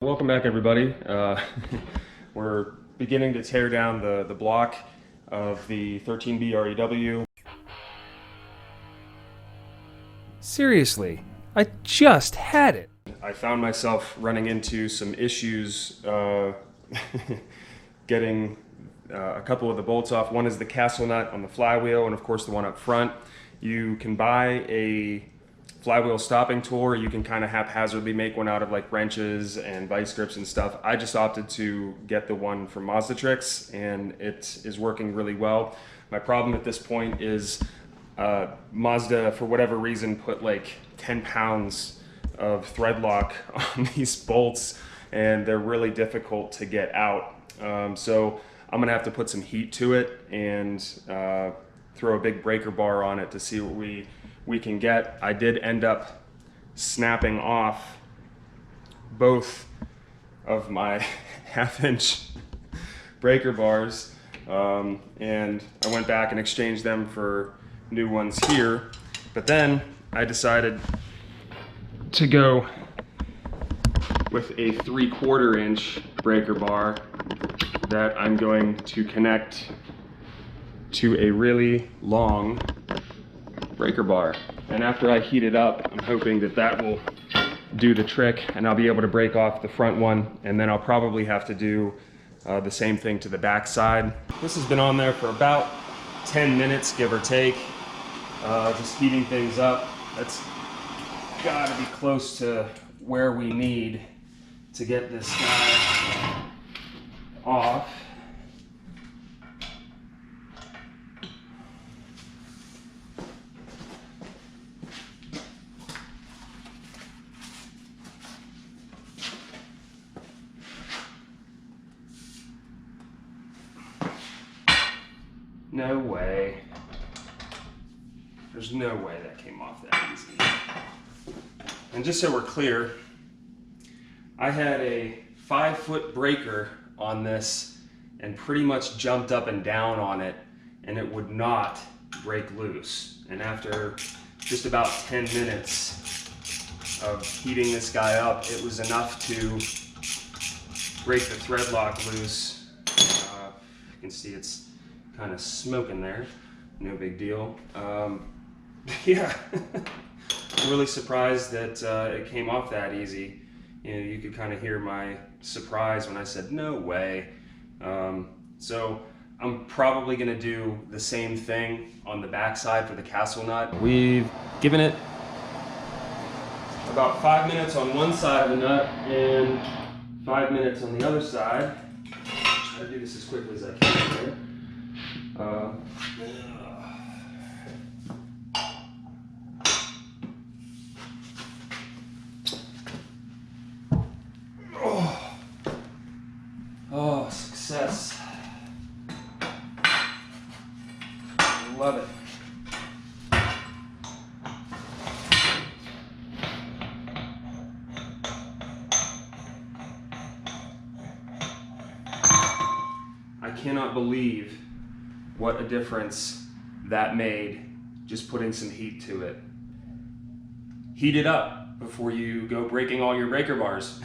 Welcome back, everybody. We're beginning to tear down the block of the 13B REW. Seriously, I just had it. I found myself running into some issues getting a couple of the bolts off. One is the castle nut on the flywheel, and of course the one up front. You can buy a flywheel stopping tool, or you can kind of haphazardly make one out of like wrenches and vice grips and stuff. I just opted to get the one from Mazda, and it is working really well. My problem at this point is Mazda, for whatever reason, put like 10 pounds of thread lock on these bolts, and they're really difficult to get out. So I'm gonna have to put some heat to it and throw a big breaker bar on it to see what we can get. I did end up snapping off both of my half-inch breaker bars, and I went back and exchanged them for new ones here. But then I decided to go with a 3/4 inch breaker bar that I'm going to connect to a really long breaker bar. And after I heat it up, I'm hoping that that will do the trick, and I'll be able to break off the front one, and then I'll probably have to do the same thing to the back side. This has been on there for about 10 minutes, give or take, just heating things up. That's gotta be close to where we need to get this guy off. No way. There's no way that came off that easy. And just so we're clear, I had a 5-foot breaker on this and pretty much jumped up and down on it, and it would not break loose. And after just about 10 minutes of heating this guy up, it was enough to break the thread lock loose. You can see it's kind of smoking there, no big deal. Yeah, I'm really surprised that it came off that easy. You know, you could kind of hear my surprise when I said, no way. So I'm probably gonna do the same thing on the backside for the castle nut. We've given it about 5 minutes on one side of the nut and 5 minutes on the other side. Try to do this as quickly as I can here. Oh, success. Love it. I cannot believe what a difference that made, just putting some heat to it. Heat it up before you go breaking all your breaker bars.